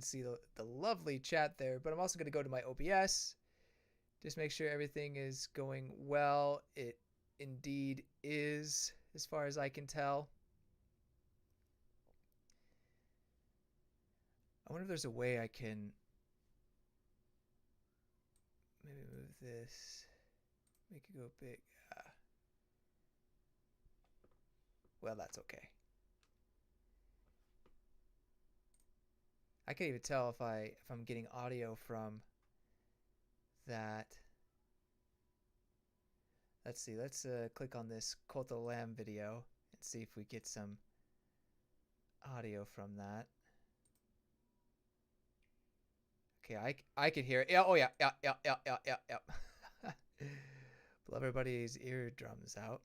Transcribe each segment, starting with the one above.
see the lovely chat there, but I'm also going to go to my OBS. Just make sure everything is going well. It indeed is, as far as I can tell. I wonder if there's a way I can maybe move this, make it go big. Well, that's okay. I can't even tell if I'm getting audio from that. Let's see. Let's click on this Cult of the Lamb video and see if we get some audio from that. Okay, I can hear it. Yeah, oh yeah. Blow everybody's eardrums out.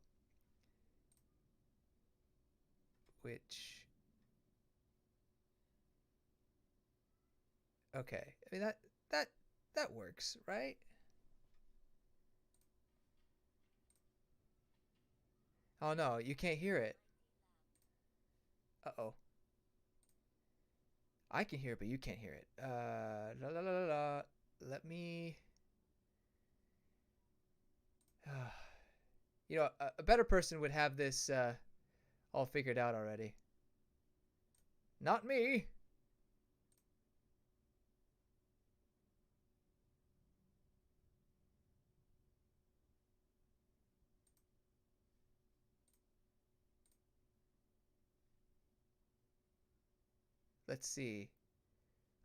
Which, okay. I mean that works, right? Oh no, you can't hear it. Uh-oh. I can hear it, but you can't hear it. La la la la la. Let me. You know, a better person would have this all figured out already. Not me. Let's see.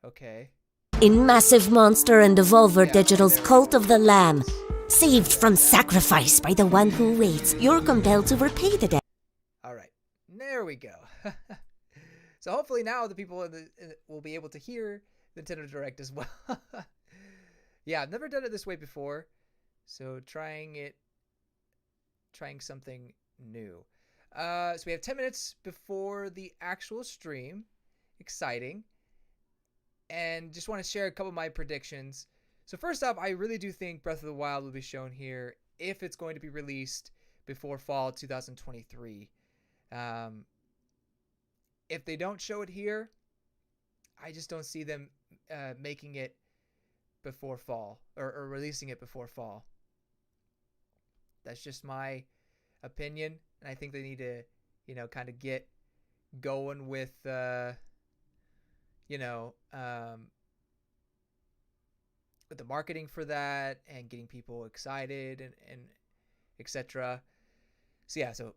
Okay. In Massive Monster and Devolver Digital's there Cult of the Lamb, is. saved from sacrifice by the one who waits, you're compelled to repay the debt. All right, there we go. So hopefully now the people will be able to hear Nintendo Direct as well. Yeah, I've never done it this way before, so trying something new. So we have 10 minutes before the actual stream. Exciting. And just want to share a couple of my predictions. So first off, I really do think Breath of the Wild will be shown here if it's going to be released before fall 2023. If they don't show it here, I just don't see them making it before fall or releasing it before fall. That's just my opinion, and I think they need to, kind of get going with, with the marketing for that and getting people excited and etc. So yeah, so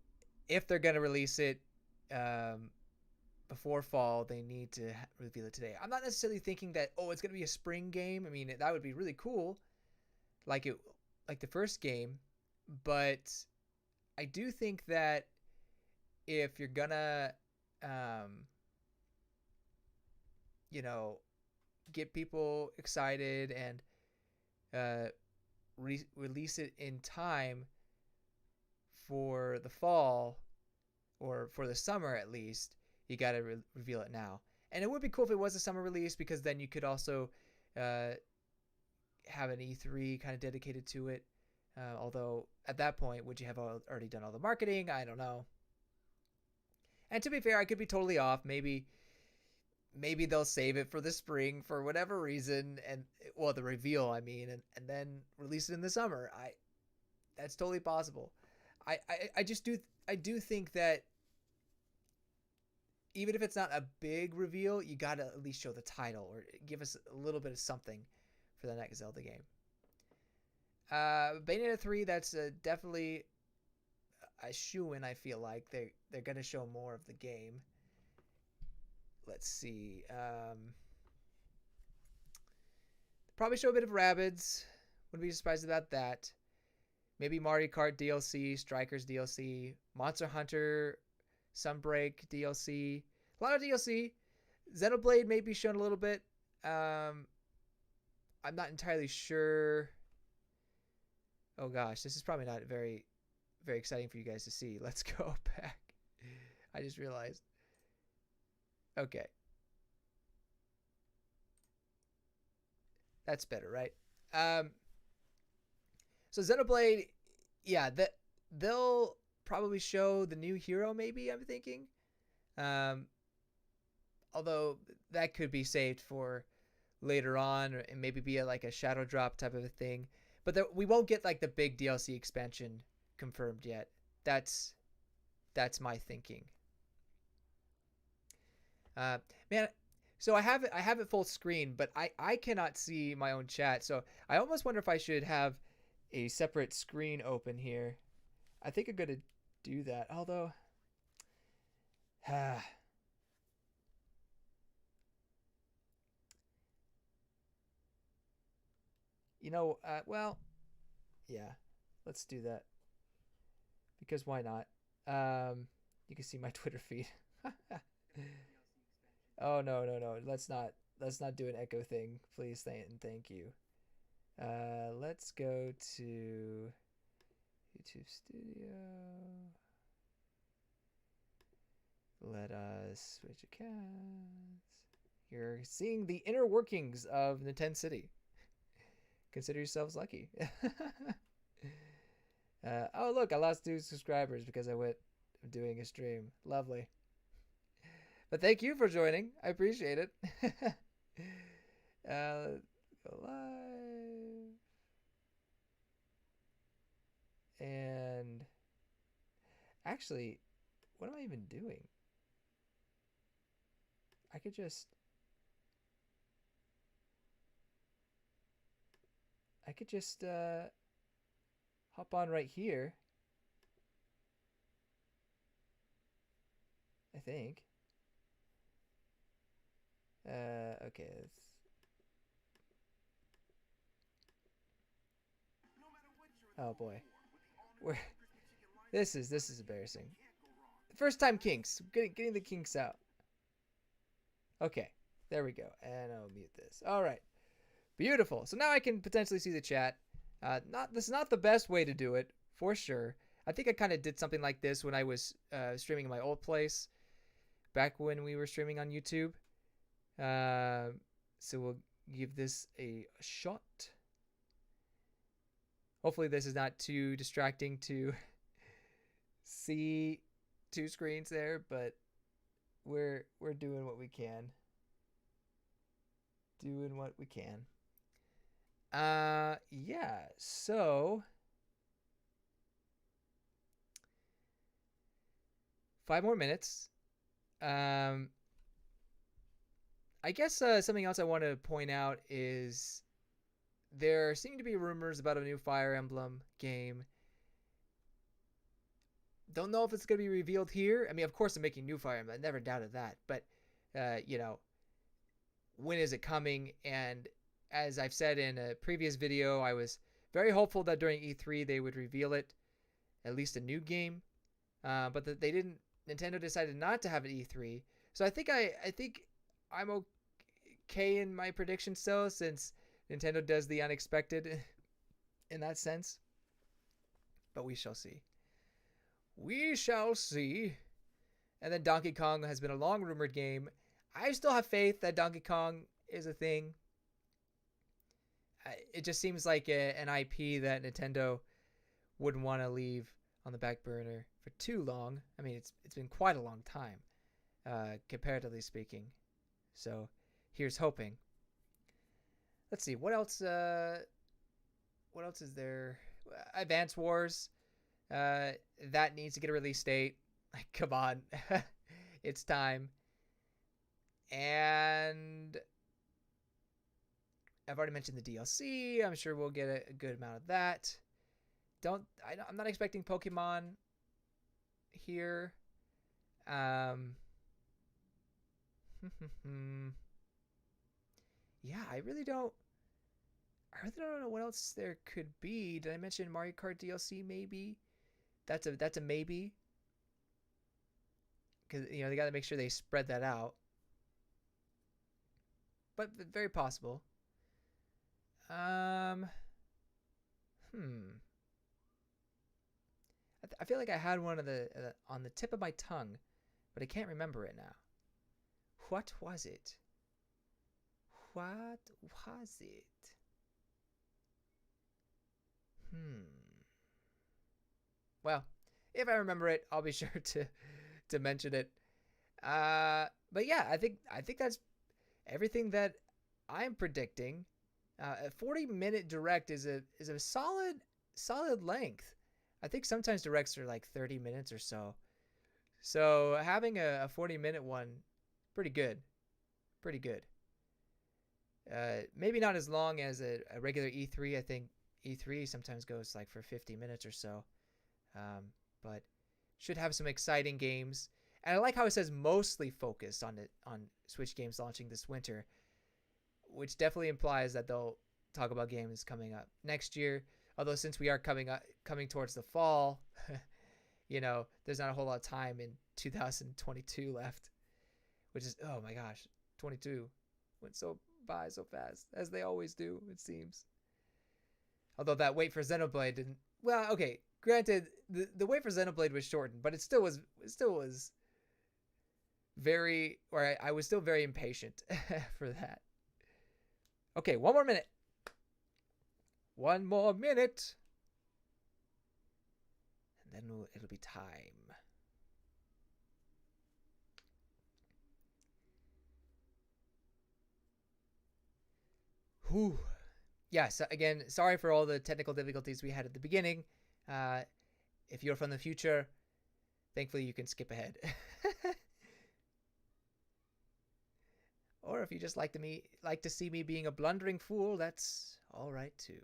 if they're gonna release it before fall, they need to reveal it today. I'm not necessarily thinking that it's gonna be a spring game. I mean, that would be really cool, like the first game, but I do think that if you're gonna get people excited and release it in time for the fall or for the summer at least, you got to reveal it now. And it would be cool if it was a summer release, because then you could also have an E3 kind of dedicated to it. Although at that point, would you have already done all the marketing? I don't know. And to be fair, I could be totally off. Maybe they'll save it for the spring for whatever reason, and the reveal, I mean, and then release it in the summer. That's totally possible. I do think that even if it's not a big reveal, you gotta at least show the title or give us a little bit of something for the next Zelda game. Bayonetta 3, that's definitely a shoo-in. I feel like they're gonna show more of the game. Let's see. Probably show a bit of Rabbids. Wouldn't be surprised about that. Maybe Mario Kart DLC, Strikers DLC, Monster Hunter, Sunbreak DLC. A lot of DLC. Xenoblade may be shown a little bit. I'm not entirely sure. Oh gosh, this is probably not very, very exciting for you guys to see. Let's go back. I just realized. Okay. That's better, right? So Xenoblade, yeah, they'll probably show the new hero, maybe, I'm thinking. although that could be saved for later on, or and maybe be like a shadow drop type of a thing. But we won't get like the big DLC expansion confirmed yet. That's my thinking. Uh, Man, so I have it full screen, but I cannot see my own chat. So I almost wonder if I should have a separate screen open here. I think I'm gonna do that. Although, well, yeah, let's do that because why not? You can see my Twitter feed. Oh no no no! Let's not do an echo thing, please. Thank you. Let's go to YouTube Studio. Let us switch accounts. You're seeing the inner workings of Nintendo City. Consider yourselves lucky. Oh look, I lost 2 subscribers because I went doing a stream. Lovely. But thank you for joining. I appreciate it. Go live. And actually, what am I even doing? I could just hop on right here. I think. Okay. Oh boy. We're this is embarrassing. First time kinks. Getting the kinks out. Okay. There we go. And I'll mute this. All right. Beautiful. So now I can potentially see the chat. This is not the best way to do it, for sure. I think I kind of did something like this when I was streaming in my old place, back when we were streaming on YouTube. So we'll give this a shot. Hopefully this is not too distracting to see 2 screens there, but we're doing what we can. Doing what we can. Yeah, so 5 more minutes. I guess something else I want to point out is there seem to be rumors about a new Fire Emblem game. Don't know if it's going to be revealed here. I mean, of course, I'm making new Fire Emblem. I never doubted that. But, when is it coming? And as I've said in a previous video, I was very hopeful that during E3 they would reveal it, at least a new game. But they didn't. Nintendo decided not to have an E3. So I think I'm okay in my prediction still, since Nintendo does the unexpected in that sense. But we shall see. We shall see. And then Donkey Kong has been a long rumored game. I still have faith that Donkey Kong is a thing. It just seems like an IP that Nintendo wouldn't want to leave on the back burner for too long. I mean, it's been quite a long time, comparatively speaking. So here's hoping. Let's see, what else is there? Advance Wars. That needs to get a release date. Like, come on. It's time. And I've already mentioned the DLC. I'm sure we'll get a good amount of that. I'm not expecting Pokemon here. Yeah, I really don't know what else there could be. Did I mention Mario Kart DLC? Maybe that's a maybe, because they got to make sure they spread that out. But very possible. I feel like I had one of the on the tip of my tongue, but I can't remember it now. What was it? What was it? Well, if I remember it, I'll be sure to mention it. But yeah, I think that's everything that I'm predicting. A 40-minute direct is a solid length. I think sometimes directs are like 30 minutes or so. So having a 40-minute one, pretty good. Pretty good. Maybe not as long as a regular E3. I think E3 sometimes goes like for 50 minutes or so. But should have some exciting games. And I like how it says mostly focused on Switch games launching this winter, which definitely implies that they'll talk about games coming up next year. Although since we are coming towards the fall, there's not a whole lot of time in 2022 left, which is, oh my gosh, 22 went by so fast, as they always do, it seems. Although that wait for Xenoblade didn't. Well, okay, granted, the wait for Xenoblade was shortened, but it still was very, or I was still very impatient for that. Okay, one more minute. One more minute. And then it'll be time. Whew. Yes, again, sorry for all the technical difficulties we had at the beginning. If you're from the future, thankfully you can skip ahead. Or if you just like to see me being a blundering fool, that's all right too.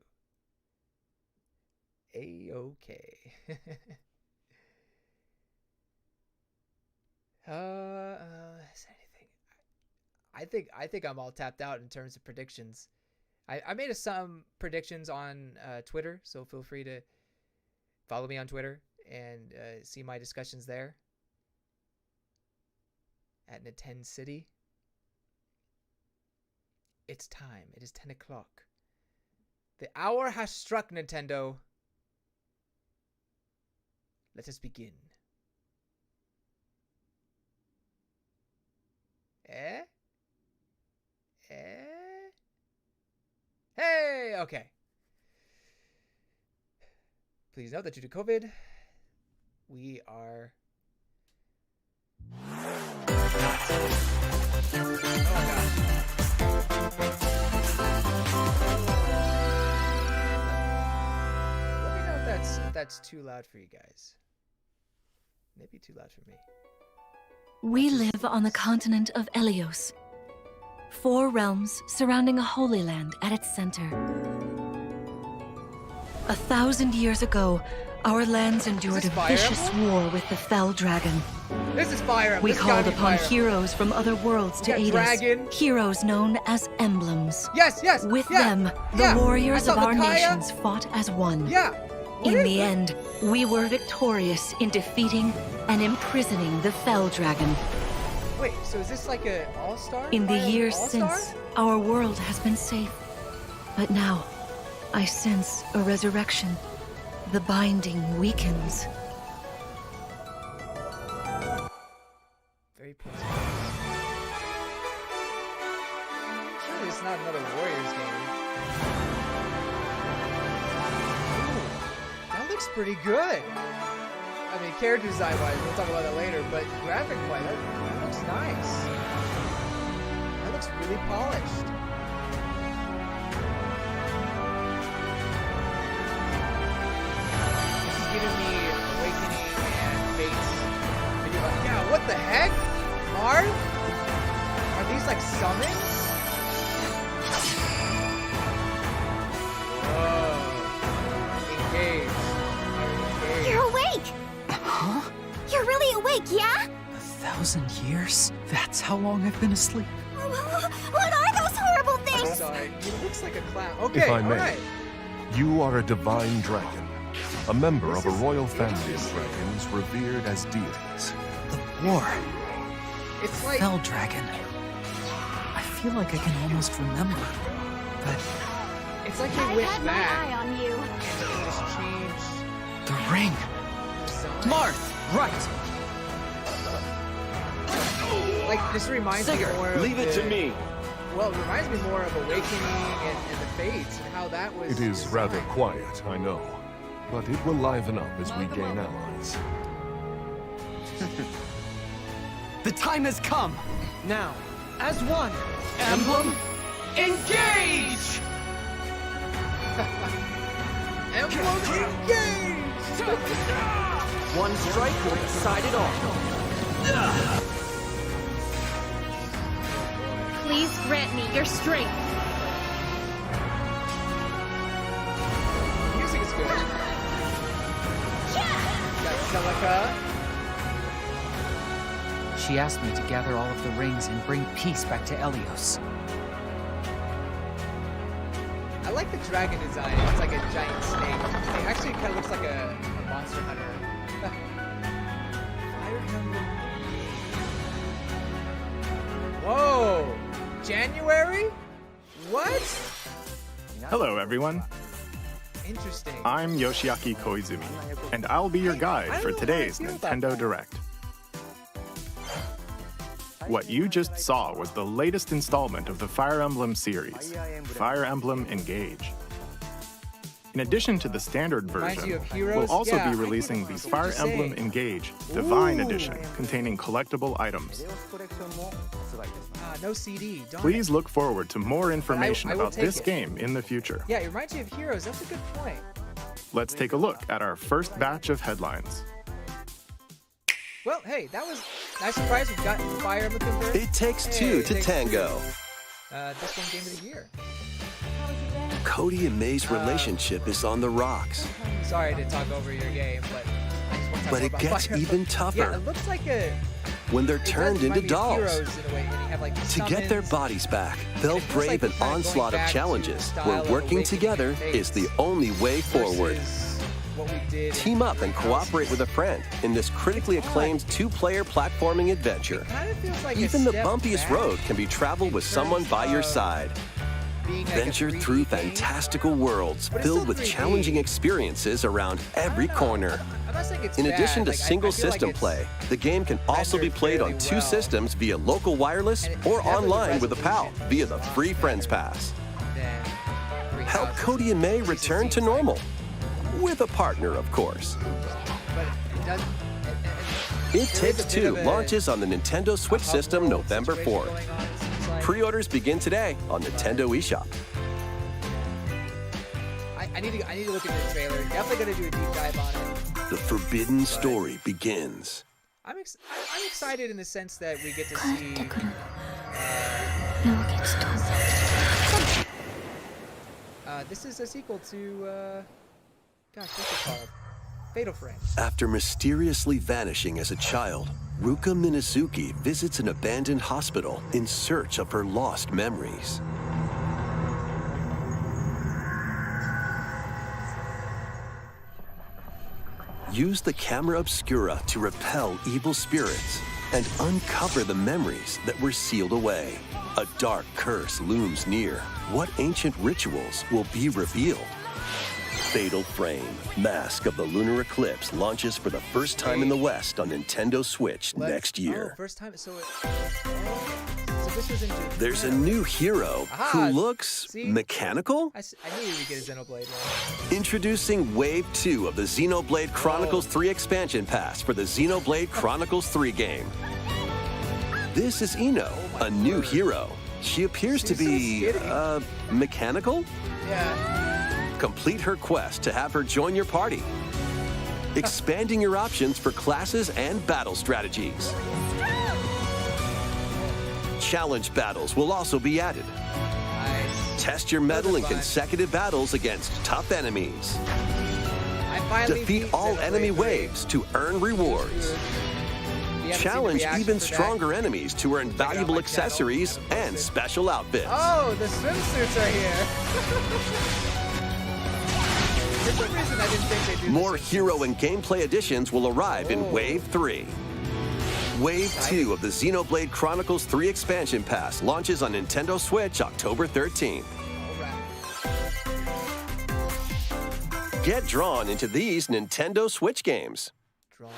A-okay. Is anything? I think I'm all tapped out in terms of predictions. I made some predictions on Twitter, so feel free to follow me on Twitter and see my discussions there at Nintendo City. It's time. It is 10 o'clock. The hour has struck, Nintendo. Let us begin. Eh? Hey! Okay. Please note that due to COVID, we are not. Oh my gosh. Let me know if that's too loud for you guys. Maybe too loud for me. We live on the continent of Elios. 4 realms surrounding a holy land at its center. 1,000 years ago, our lands endured a vicious war with the Fell Dragon. This is Fire. We called upon heroes from other worlds to aid us. Heroes known as emblems. Yes. With them, the warriors of our nations fought as one. Yeah. In the end, we were victorious in defeating and imprisoning the Fell Dragon. Wait, so is this like an all-star? In the years since, our world has been safe. But now, I sense a resurrection. The binding weakens. Very peaceful. Surely it's not another Warriors game. Ooh, that looks pretty good. I mean, character design-wise, we'll talk about that later, but graphic-wise, that looks nice. That looks really polished. This is giving me Awakening and Fates. And you're like, yeah, what the heck? Marth? Are these like summons? Whoa. Engage. You're awake! Huh? You're really awake, yeah? 1,000 years? That's how long I've been asleep. What are those horrible I'm things? sorry, he looks like a clown. Okay, If I may, alright. you are a divine dragon, a member of a royal family of dragons revered as deities. The war. It's like Fell Dragon. I feel like I can almost remember. But it's like they I've went had my back eye on you. and they just changed the ring. some. Marth! Right! Like this reminds me Sigurd, more of Leave it to me. Well, it reminds me more of Awakening and the Fates and how that was. It is designed. rather quiet, I know, but it will liven up as we gain allies. The time has come. Now, as one, Emblem, engage! Emblem engaged! One strike will decide it all. Please grant me your strength. Music is good. Got Celica. She asked me to gather all of the rings and bring peace back to Elios. I like the dragon design. It's like a giant snake. It actually kind of looks like a monster hunter. Fire Emblem. Whoa! January? What? Hello, everyone. Interesting. I'm Yoshiaki Koizumi, and I'll be your guide for today's Nintendo Direct. What you just saw was the latest installment of the Fire Emblem series, Fire Emblem Engage. In addition to the standard Reminds you version, of Heroes? we'll also Yeah, be releasing the I see what Fire you're Emblem saying. Engage Divine Ooh. Edition containing collectible items. No CD. Darn Please look forward to more information I will about take this it. game in the future. Yeah, it reminds you of Heroes. That's a good point. Let's take a look at our first batch of headlines. Well, hey, that was a nice surprise. We've got Fire Emblem confirmed. It takes two to tango. This one game of the year. Cody and May's relationship is on the rocks, Sorry to talk over your game, but I just want to talk but it about gets Fire even Yeah, tougher it looks like a. when they're It does turned remind into me of dolls. Heroes in a way, and you have, like, To get their summons. bodies back, they'll It feels brave like an we're kinda going onslaught of back to challenges the style where of working Awakening together Fates is the only way forward. versus what we did Team in up and House. cooperate with a friend in this critically acclaimed two-player platforming adventure. It kind of feels like a Even the step bumpiest back road can be traveled with someone by your side. being like a Venture 3D through game. fantastical worlds But it's filled still with 3D. challenging experiences around every corner. I'm not saying it's In bad. addition to Like, I single feel like system it's play, the game can also be rendered played on fairly two well. systems via local wireless And it or has a online with a pal resolution via the free Friends Pass. than Help 3000. Cody and May At least it return to seems like. normal. With a partner, of course. But it does. It there is Takes a bit Two of a- launches on the Nintendo Switch a hub system world November situation 4th. going on, it seems like. Pre-orders begin today on Nintendo eShop. I need to look at the trailer. Definitely gonna do a deep dive on it. The forbidden story begins. I'm excited in the sense that we get to see. This is a sequel to. Gosh, what's it called? Fatal Frame. After mysteriously vanishing as a child, Ruka Minazuki visits an abandoned hospital in search of her lost memories. Use the camera obscura to repel evil spirits and uncover the memories that were sealed away. A dark curse looms near. What ancient rituals will be revealed? Fatal Frame, Mask of the Lunar Eclipse launches for the first time in the West on Nintendo Switch next Oh, year. first time. So this was in Japan. There's a new hero Aha, who looks see? mechanical? I knew we'd get a Xenoblade one. Introducing Wave 2 of the Xenoblade Chronicles 3 expansion pass for the Xenoblade Chronicles 3 game. This is Ino, a new hero. She appears to She's so be, skinny. mechanical? Yeah. Complete her quest to have her join your party. Expanding your options for classes and battle strategies. Challenge battles will also be added. Nice. Test your mettle in fun. consecutive battles against tough enemies. I finally Defeat beat all Xenoblade enemy 3. waves to earn rewards. If you haven't seen the Challenge reaction even for that, stronger enemies to earn check it out on valuable my channel. accessories I've and posted. special outfits. Oh, the swimsuits are here. For some reason, I didn't think they'd do the More swimsuits. hero and gameplay additions will arrive in Oh. Wave 3. Wave 2 of the Xenoblade Chronicles 3 expansion pass launches on Nintendo Switch October 13th. All right. Get drawn into these Nintendo Switch games. Draw.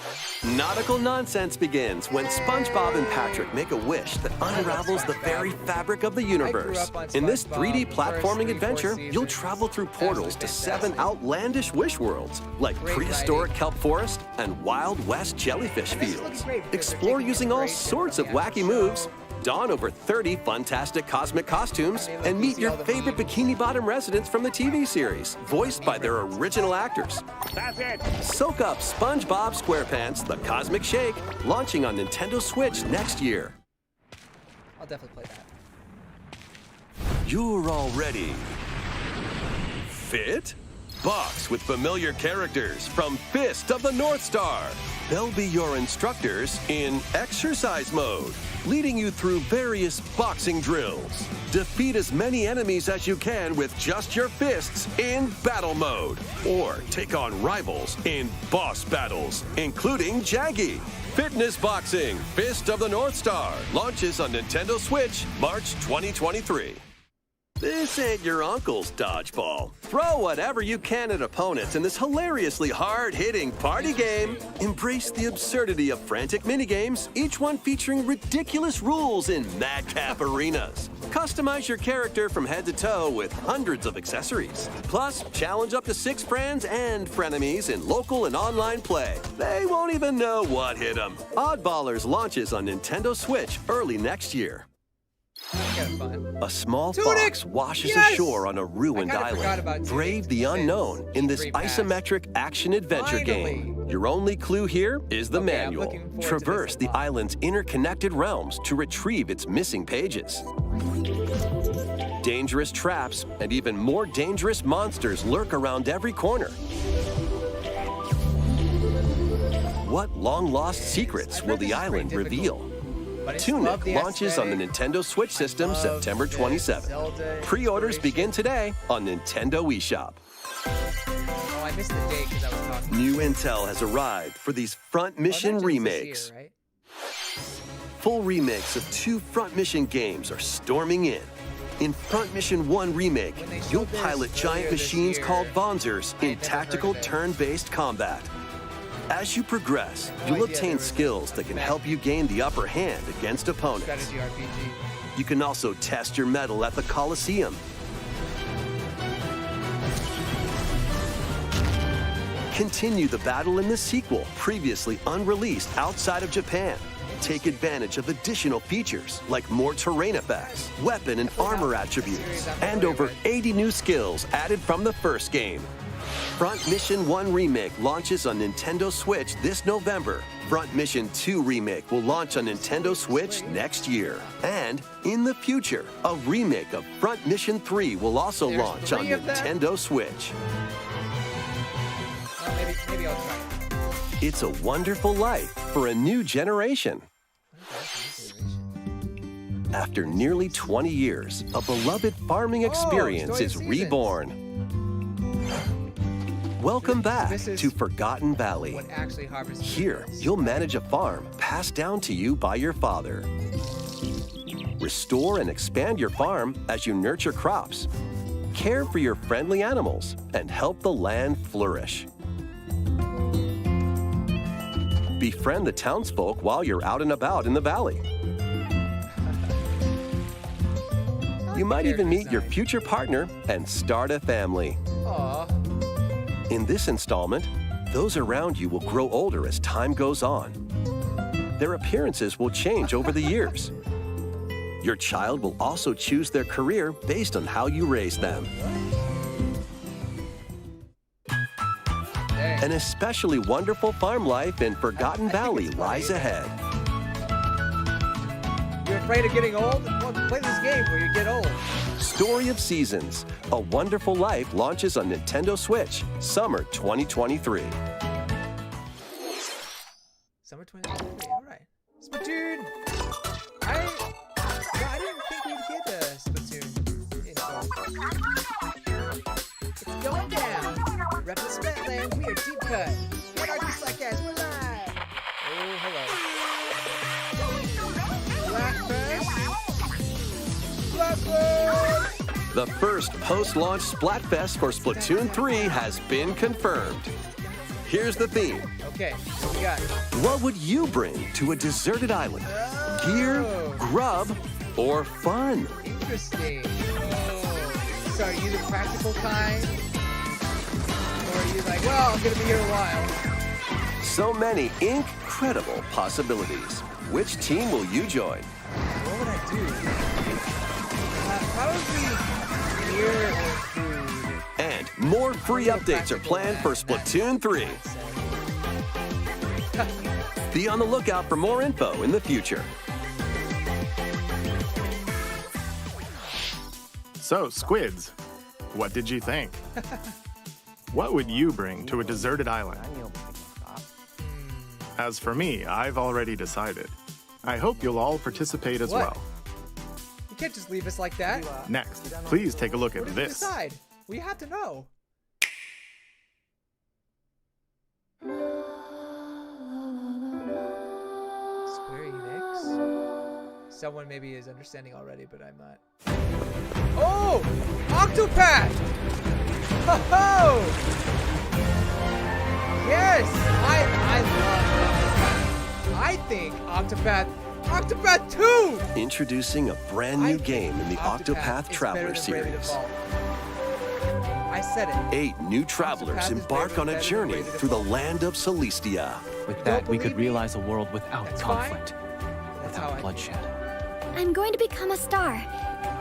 Nautical nonsense begins when SpongeBob and Patrick make a wish that unravels the very fabric of the universe. In this 3D platforming adventure, you'll travel through portals to 7 outlandish wish worlds, like prehistoric kelp forest and Wild West jellyfish fields. Explore using all sorts of wacky moves, don over 30 fantastic cosmic costumes, and meet your favorite Bikini Bottom residents from the TV series, voiced by their original actors. Soak up SpongeBob SquarePants The Cosmic Shake, launching on Nintendo Switch next year. I'll definitely play that. You're all ready. Fit? Box with familiar characters from Fist of the North Star. They'll be your instructors in exercise mode, leading you through various boxing drills. Defeat as many enemies as you can with just your fists in battle mode, or take on rivals in boss battles, including Jaggy. Fitness Boxing Fist of the North Star launches on Nintendo Switch March 2023. This ain't your uncle's dodgeball. Throw whatever you can at opponents in this hilariously hard-hitting party game. Embrace the absurdity of frantic minigames, each one featuring ridiculous rules in madcap arenas. Customize your character from head to toe with hundreds of accessories. Plus, challenge up to 6 friends and frenemies in local and online play. They won't even know what hit them. Oddballers launches on Nintendo Switch early next year. Kind of fun. A small Tunic! fox washes Yes! ashore on a ruined I kinda forgot island. about Tunic. Brave the unknown in this Free pass. isometric action-adventure game. Your only clue here is the Okay, I'm manual. looking forward to Traverse this a the lot. island's interconnected realms to retrieve its missing pages. Dangerous traps and even more dangerous monsters lurk around every corner. What long-lost secrets will the island reveal? But I just love Tunic the launches on the aesthetic. Nintendo Switch system Love September the 27th. Zelda Pre-orders inspiration. begin today on Nintendo eShop. Oh, I missed the date because I was talking. New intel has arrived for these Front Mission Legends remakes. This year, right? Full remakes of 2 Front Mission games are storming in. In Front Mission 1 Remake, When they showed you'll this pilot earlier giant this machines year, called Bonzers I in had never tactical heard of it. turn-based combat. As you progress, No you'll idea there obtain was skills a that can mech help you gain the upper hand against opponents. Strategy RPG. You can also test your mettle at the Coliseum. Continue the battle in the sequel, previously unreleased outside of Japan. Take advantage of additional features like more terrain effects, weapon and armor attributes, and over 80 new skills added from the first game. Front Mission 1 Remake launches on Nintendo Switch this November. Front Mission 2 Remake will launch on Nintendo Switch next year. And in the future, a remake of Front Mission 3 will also There's launch on 3 of them? Nintendo Switch. Well, maybe I'll try it. It's a wonderful life for a new generation. After nearly 20 years, a beloved farming experience Story of is Seasons. reborn. Welcome back This is to Forgotten Valley. What actually harvests Here, you'll manage a farm passed down to you by your father. Restore and expand your farm as you nurture crops, care for your friendly animals, and help the land flourish. Befriend the townsfolk while you're out and about in the valley. You might even meet your future partner and start a family. Aw. In this installment, those around you will grow older as time goes on. Their appearances will change over the years. Your child will also choose their career based on how you raise them. Dang. An especially wonderful farm life in Forgotten I think Valley it's funny lies that- ahead. You're afraid of getting old? Well, play this game where you get old. Story of Seasons, A Wonderful Life launches on Nintendo Switch, summer 2023. Summer 2023. All right. Splatoon. I didn't think we'd get a Splatoon info. It's going down. Rep the Splatland. We are deep cut. Get our Slackcast. We're live. Oh, hello. Blackfest. The first post-launch Splatfest for Splatoon 3 has been confirmed. Here's the theme. Okay, what we got? What would you bring to a deserted island? Gear, grub, or fun? Interesting. Oh. So are you the practical kind? Or are you like, well, I'm gonna be here a while? So many incredible possibilities. Which team will you join? What would I do? Probably gear or food. And more free updates are planned for Splatoon 3. Be on the lookout for more info in the future. So, Squids, what did you think? What would you bring to a deserted island? As for me, I've already decided. I hope you'll all participate as well. You can't just leave us like that. Next, please take a look at What did you this. decide? We have to know. Square Enix. Someone maybe is understanding already, but I'm not. Oh! Octopath! Ho-ho! Yes! I love Octopath. I think Octopath 2! Introducing a brand new game in the Octopath is Traveler better than Bravely series. Default. I said it. 8 new travelers Octopath is embark on a better than journey Bravely through the Default. land of Celestia. With that, we could believe me? realize a world without That's fine. conflict, That's how I without bloodshed. I'm going to become a star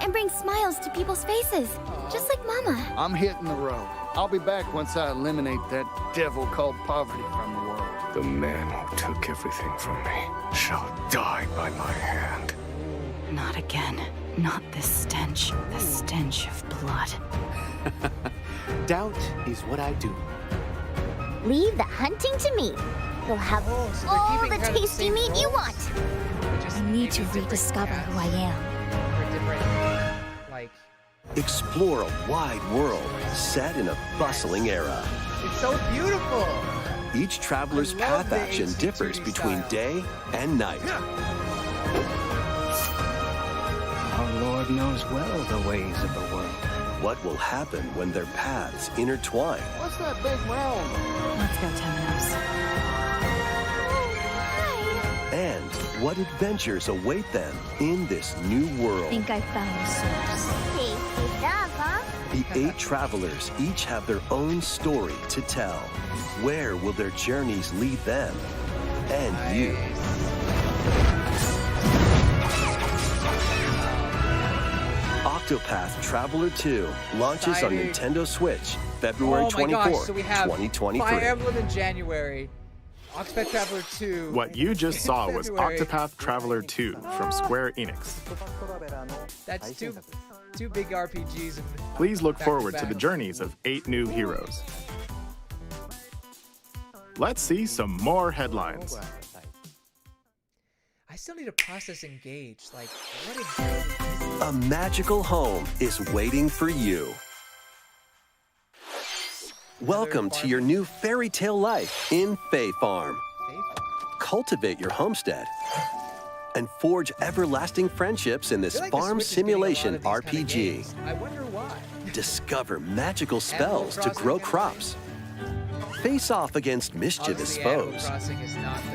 and bring smiles to people's faces, just like Mama. I'm hitting the road. I'll be back once I eliminate that devil called poverty from the world. The man who took everything from me shall die by my hand. Not again. Not this stench. The stench of blood. Doubt is what I do. Leave the hunting to me. You'll have Oh, so they're all keeping the kind of the tasty same meat you roles? want. But just I need maybe to different rediscover cast who I am. or different, like, Explore a wide world set in a bustling era. it's so beautiful. Each traveler's I love path the action HD differs 2D between style. day and night. Our Lord knows well the ways of the world. What will happen when their paths intertwine? What's that big round? Let's go, Temenos. And what adventures await them in this new world? Think I found the source. Tasty stuff, huh? The 8 travelers each have their own story to tell. Where will their journeys lead them and you? Octopath Traveler 2 launches on Exciting. Nintendo Switch February Oh my 24th, gosh, so we have 2023. Fire Emblem in January, Octopath Traveler 2. What you just saw was February. Octopath Traveler 2 from Square Enix. That's two big RPGs. And Please look back forward to back. the journeys of 8 new heroes. Let's see some more headlines. I still need to process Engage. Like, what exactly is it? A magical home is waiting for you. Welcome to your new fairy tale life in Fae Farm. Cultivate your homestead and forge everlasting friendships in I this feel like the farm Switch is getting a lot simulation of these kind of RPG. games. I wonder why. Discover magical Animal spells to Crossing grow kind of crops. Face off against mischievous Obviously, Animal foes. Crossing is not the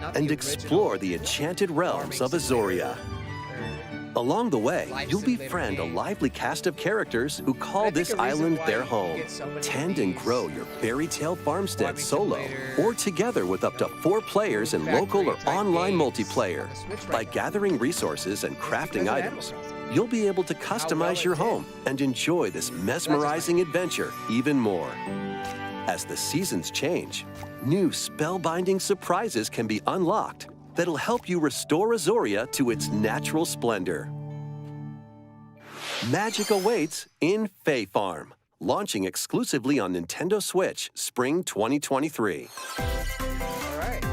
And original explore the enchanted realms of Azoria. Along the way, Life you'll simulator befriend a game. lively cast of characters who I call think this a reason island why their you home. get so many of Tend and these grow your fairy tale farmstead Farming solo Simulator, or together with up to 4 players in local or factory type online games multiplayer. on the Switch By right now. gathering resources and because crafting of Animal items, Crossing. you'll be able to customize your it did. home and enjoy this mesmerizing adventure even more. As the seasons change, new spellbinding surprises can be unlocked that'll help you restore Azoria to its natural splendor. Magic awaits in Fae Farm, launching exclusively on Nintendo Switch spring 2023. All right.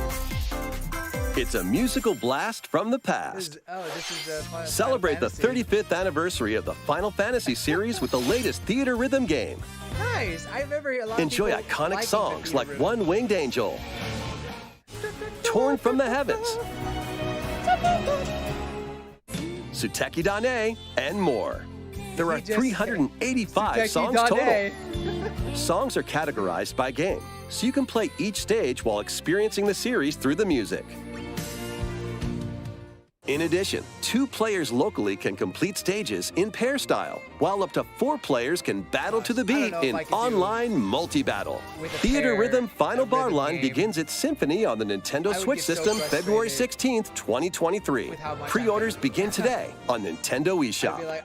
It's a musical blast from the This past. is Final Celebrate the Fantasy. 35th anniversary of the Final Fantasy series with the latest theater rhythm game. Nice. I remember a lot of Enjoy people iconic liking songs the like theater One Winged Angel, Torn from the Heavens, Suteki Dane, and more. There are 385 songs total. Songs are categorized by game, so you can play each stage while experiencing the series through the music. In addition, 2 players locally can complete stages in pair style, while up to 4 players can battle to the beat in online multi-battle. Theater Rhythm Final Bar Line begins its symphony on the Nintendo Switch system February 16th, 2023. Pre-orders begin today on Nintendo eShop.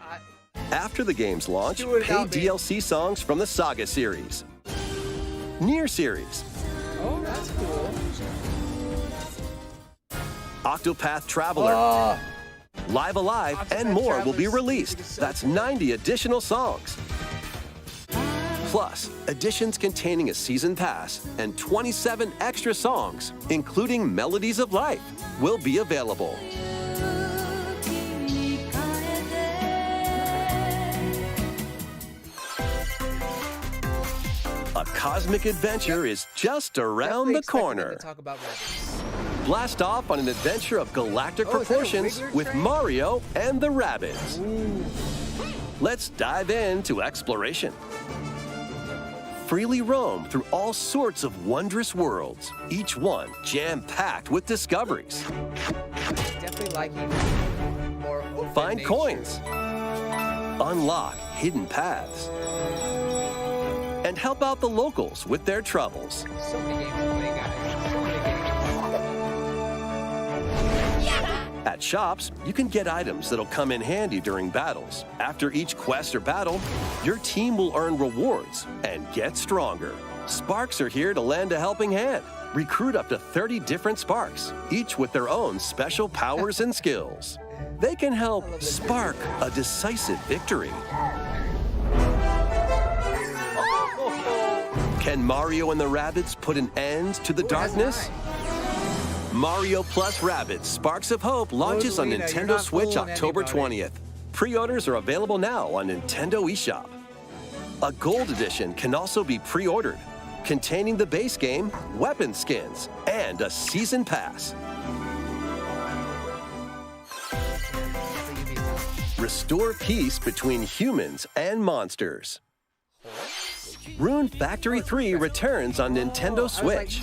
After the game's launch, pay DLC songs from the Saga series, Nier series, Oh, that's cool. Octopath Traveler, Live Alive, and more will be released. That's 90 additional songs. Plus, editions containing a season pass and 27 extra songs, including Melodies of Life, will be available. A cosmic adventure is just around the corner. Blast off on an adventure of galactic proportions with Mario and the Rabbids. Let's dive into exploration. Freely roam through all sorts of wondrous worlds, each one jam-packed with discoveries. Definitely liking more open Find nature. coins, unlock hidden paths, and help out the locals with their troubles. So many games to play, guys. So many games. At shops, you can get items that'll come in handy during battles. After each quest or battle, your team will earn rewards and get stronger. Sparks are here to lend a helping hand. Recruit up to 30 different Sparks, each with their own special powers and skills. They can help spark a decisive victory. Can Mario and the Rabbids put an end to the darkness? Mario Plus Rabbids Sparks of Hope launches on Nintendo Switch October 20th. Pre-orders are available now on Nintendo eShop. A Gold Edition can also be pre-ordered, containing the base game, weapon skins, and a season pass. Restore peace between humans and monsters. Rune Factory 3 returns on Nintendo Switch.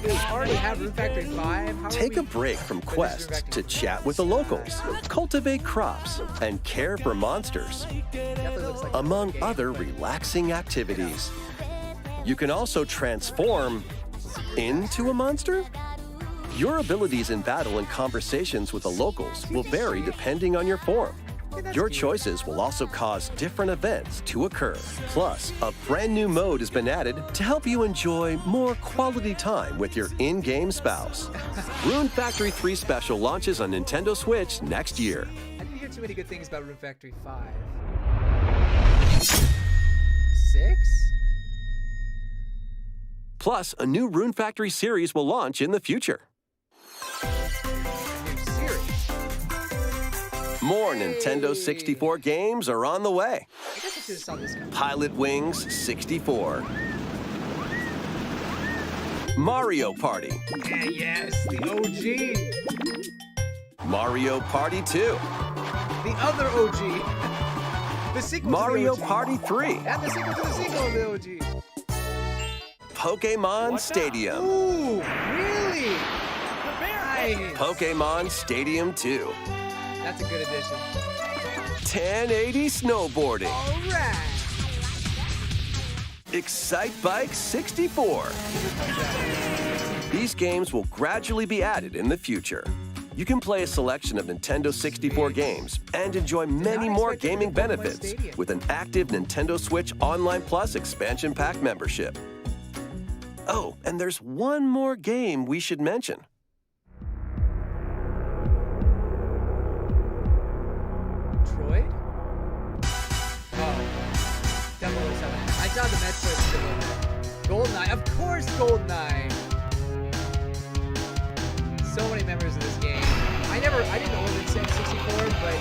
We already have Rune Factory 5. Take a break from quests to chat with the locals, cultivate crops, and care for monsters, among other relaxing activities. You can also transform into a monster? Your abilities in battle and conversations with the locals will vary depending on your form. Your choices will also cause different events to occur. Plus, a brand new mode has been added to help you enjoy more quality time with your in-game spouse. Rune Factory 3 Special launches on Nintendo Switch next year. I didn't hear too many good things about Rune Factory 5. 6? Plus, a new Rune Factory series will launch in the future. More Nintendo 64 games are on the way. I guess I should have saw this coming. Pilot Wings 64. Mario Party. Yeah, yes, the OG. Mario Party 2. The other OG. The sequel Mario to the OG. Party 3. And the sequel to the sequel of the OG. Pokemon Stadium. Ooh, really? Nice. Pokemon Stadium 2. That's a good addition. 1080 snowboarding. All right. Excite Bike 64. These games will gradually be added in the future. You can play a selection of Nintendo 64 games and enjoy many more gaming benefits with an active Nintendo Switch Online Plus expansion pack membership. Oh, and there's one more game we should mention. Droid? Oh. 007. I saw the Metroid still. GoldenEye. Of course, GoldenEye. So many memories of this game. I didn't know it was N64, but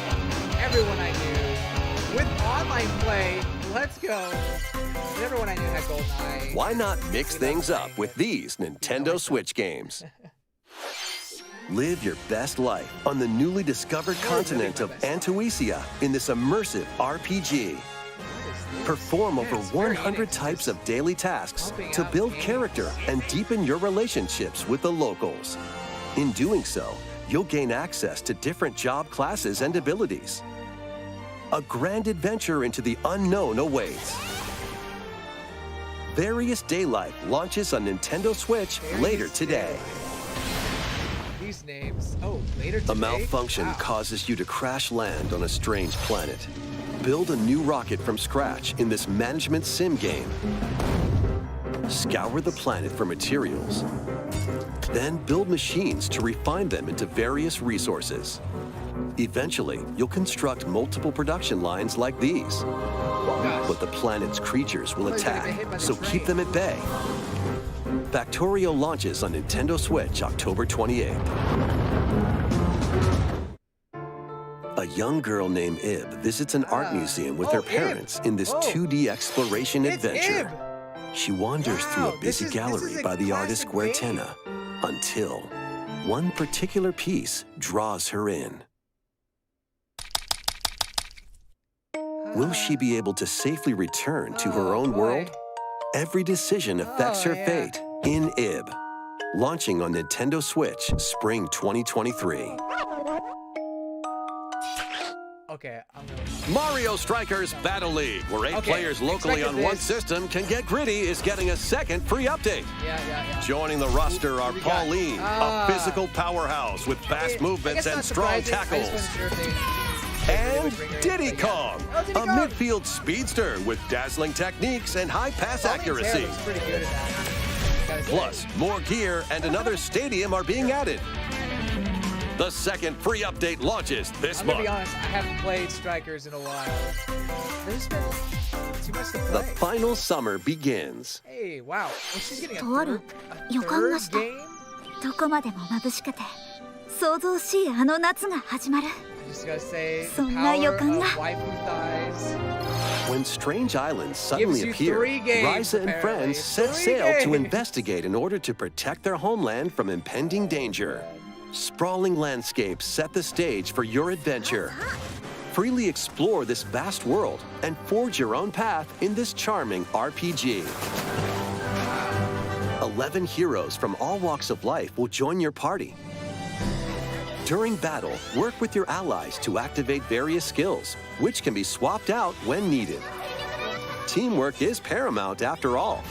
everyone I knew with online play, let's go. Everyone I knew had GoldenEye. Why not mix things up with these Nintendo Switch games? Live your best life on the newly discovered continent of Antuisia in this immersive RPG. Perform over 100 types of daily tasks to build character and deepen your relationships with the locals. In doing so, you'll gain access to different job classes and abilities. A grand adventure into the unknown awaits. Various Day Life launches on Nintendo Switch later today. These names. Oh, later today? A malfunction causes you to crash land on a strange planet. Build a new rocket from scratch in this management sim game. Scour the planet for materials. Then build machines to refine them into various resources. Eventually, you'll construct multiple production lines like these. But the planet's creatures will attack, so keep them at bay. Factorio launches on Nintendo Switch October 28th. A young girl named Ib visits an art museum with her parents in this 2D exploration adventure. She wanders through a busy gallery by the artist Guertena until one particular piece draws her in. Will she be able to safely return to her own world? Every decision affects her fate in Ib. Launching on Nintendo Switch Spring 2023. Okay, Mario Strikers Battle League, where 8 players locally on one system can get gritty, is getting a second free update. Yeah. Joining the roster are Pauline, a physical powerhouse with fast movements and strong tackles. And Diddy Kong, a midfield speedster with dazzling techniques and high pass accuracy. Plus, more gear and another stadium are being added. The second free update launches this month. I'm gonna be honest, I haven't played Strikers in a while. There's been too much to play. The final summer begins. Hey, wow. Well, she's getting a とある third 予感がした game? どこまでも眩しくて想像しいあの夏が始まる I just gotta say, the そんな予 power 感 of が waifu thighs. When strange islands suddenly Gives you appear, 3 games, Ryza and apparently. friends set 3 sail to games. investigate in order to protect their homeland from impending danger. Sprawling landscapes set the stage for your adventure. Freely explore this vast world and forge your own path in this charming RPG. 11 heroes from all walks of life will join your party. During battle, work with your allies to activate various skills, which can be swapped out when needed. Teamwork is paramount after all.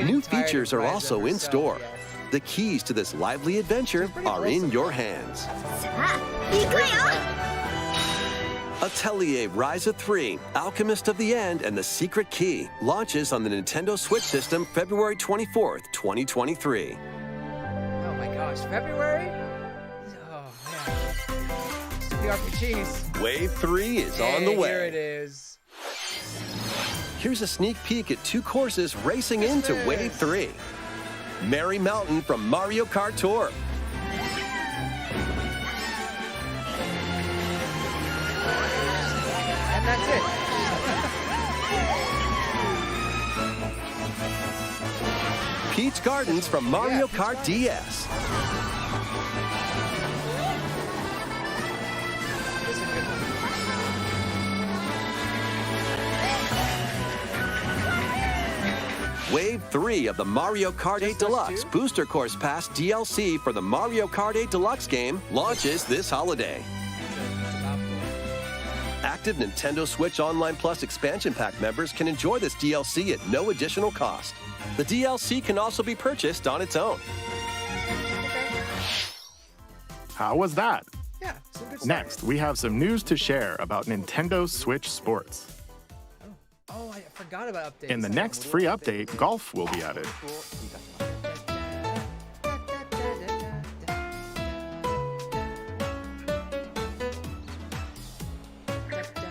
New features are also in store. The keys to this lively adventure are in your hands. 行くよ Atelier Ryza 3, Alchemist of the End and the Secret Key launches on the Nintendo Switch system February 24th, 2023. Oh my gosh, February? Oh man. Stupid RPGs. Wave 3 is on the Hey, way. Here it is. Here's a sneak peek at 2 courses racing into Wave 3. Merry Mountain from Mario Kart Tour. And that's it. Peach Gardens from Mario Kart DS. Wave 3 of the Mario Kart 8 Deluxe Booster Course Pass DLC for the Mario Kart 8 Deluxe game launches this holiday. Active Nintendo Switch Online Plus expansion pack members can enjoy this DLC at no additional cost. The DLC can also be purchased on its own. How was that? Yeah, some good stuff. Next, we have some news to share about Nintendo Switch Sports. Oh, I forgot about updates. In the next free update, golf will be added.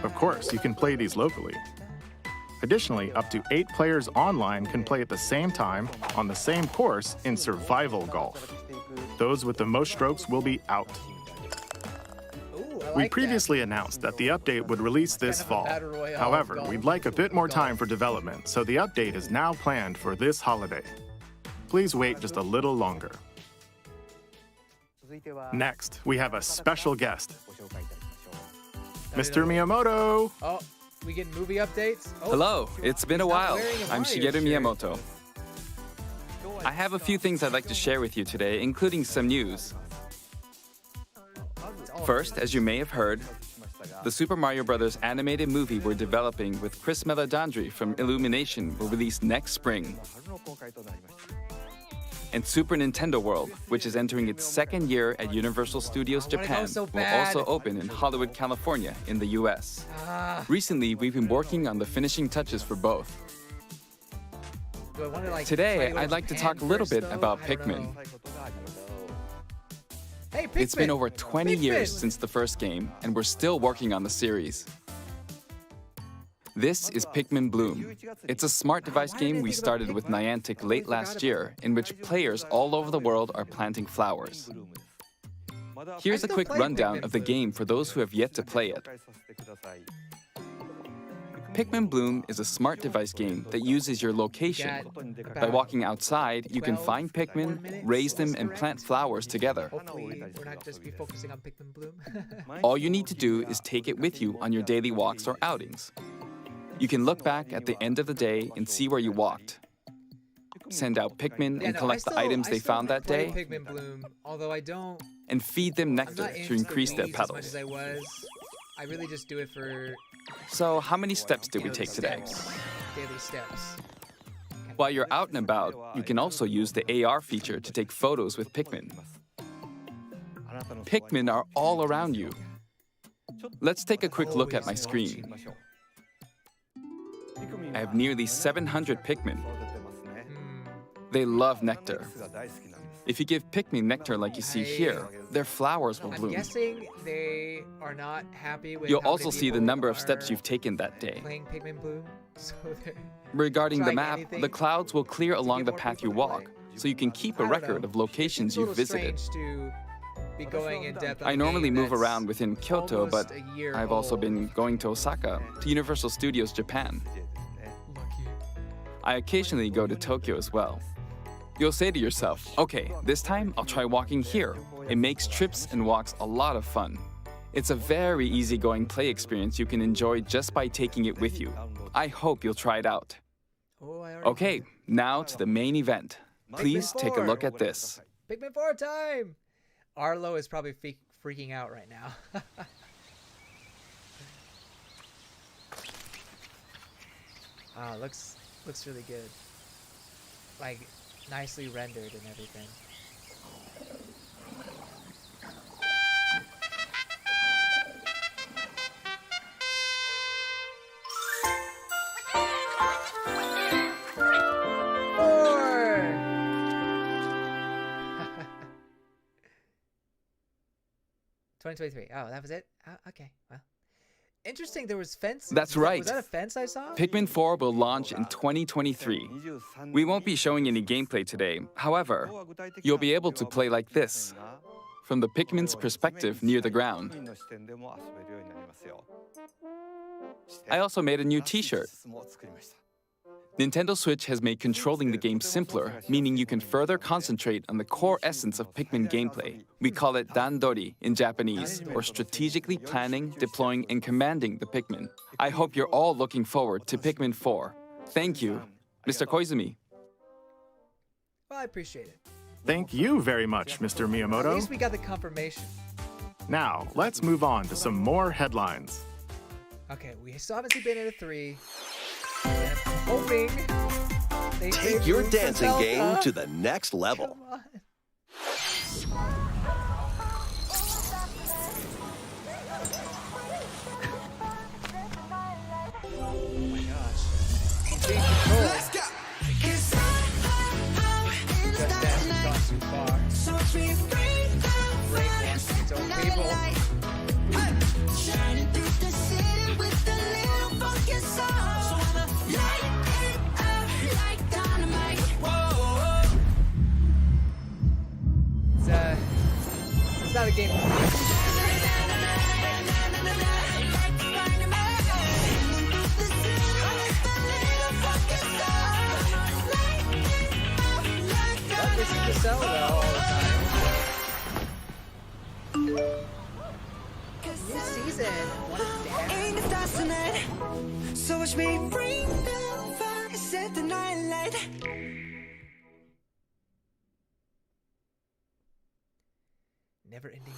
Of course, you can play these locally. Additionally, up to 8 players online can play at the same time on the same course in survival golf. Those with the most strokes will be out. We previously announced that the update would release this fall. However, we'd like a bit more time for development, so the update is now planned for this holiday. Please wait just a little longer. Next, we have a special guest. Mr. Miyamoto! Oh, we get movie updates? Oh, Hello, it's been a while. wearing a I'm Mario Shigeru shirt. Miyamoto. I have a few things I'd like to share with you today, including some news. First, as you may have heard, the Super Mario Bros. Animated movie we're developing with Chris Meledandri from Illumination will release next spring. And Super Nintendo World, which is entering its second year at Universal Studios Japan, will also open in Hollywood, California, in the US. Recently, we've been working on the finishing touches for both. Today, I'd like to talk a little bit about Pikmin. Hey, Pikmin! It's been over 20 Pikmin! years since the first game, and we're still working on the series. This is Pikmin Bloom. It's a smart device game we started with Niantic late last year, in which players all over the world are planting flowers. Here's a quick rundown of the game for those who have yet to play it. Pikmin Bloom is a smart device game that uses your location. By walking outside, you can find Pikmin, raise them, and plant flowers together. Hopefully, we're not just be focusing on Pikmin Bloom. All you need to do is take it with you on your daily walks or outings. You can look back at the end of the day and see where you walked. Send out Pikmin and collect the items they found that day, Pikmin Bloom, although I don't. and feed them nectar to increase their As much petals. as I was, I really just do it for So, how many steps did we take today? daily steps. While you're out and about, you can also use the AR feature to take photos with Pikmin. Pikmin are all around you. Let's take a quick look at my screen. I have nearly 700 Pikmin. They love nectar. If you give Pikmin nectar like you see here, their flowers will I'm bloom. guessing they are not happy with. You'll how also many see the people number of are steps you've taken that day. Playing Pikmin Bloom, so they're Regarding the trying map, anything the clouds will clear to along get the more path people you to play. walk, so you can keep a I don't record know. of locations It's a you've little visited. strange to be going in depth on I a normally game move that's around within Kyoto, but almost a year I've also old. been going to Osaka, to Universal Studios Japan. I occasionally go to Tokyo as well. You'll say to yourself, okay, this time I'll try walking here. It makes trips and walks a lot of fun. It's a very easygoing play experience you can enjoy just by taking it with you. I hope you'll try it out. Oh, I already Okay, now to the main event. Please take a look at this. Pikmin 4 time! Arlo is probably freaking out right now. Wow, looks really good. Like, nicely rendered and everything. Four! 2023. Oh, that was it? Oh, okay, well. Interesting, there was fence. That's right. Was that a fence I saw? Pikmin 4 will launch in 2023. We won't be showing any gameplay today. However, you'll be able to play like this, from the Pikmin's perspective near the ground. I also made a new t-shirt. Nintendo Switch has made controlling the game simpler, meaning you can further concentrate on the core essence of Pikmin gameplay. We call it dandori in Japanese, or strategically planning, deploying, and commanding the Pikmin. I hope you're all looking forward to Pikmin 4. Thank you, Mr. Koizumi. Well, I appreciate it. Thank you very much, Mr. At Miyamoto. least we got the confirmation. Now, let's move on to some more headlines. Okay, we still haven't seen Bayonetta 3. And I'm hoping they Take save your room for dancing Zelda. game to the next level. Come on. Oh my gosh. He's being controlled. Let's go. Just that has gone too far. Break wants its own people. It's not a game for me. But this is the Zelda all the time. So watch me bring the fire, set the night light. Never-ending.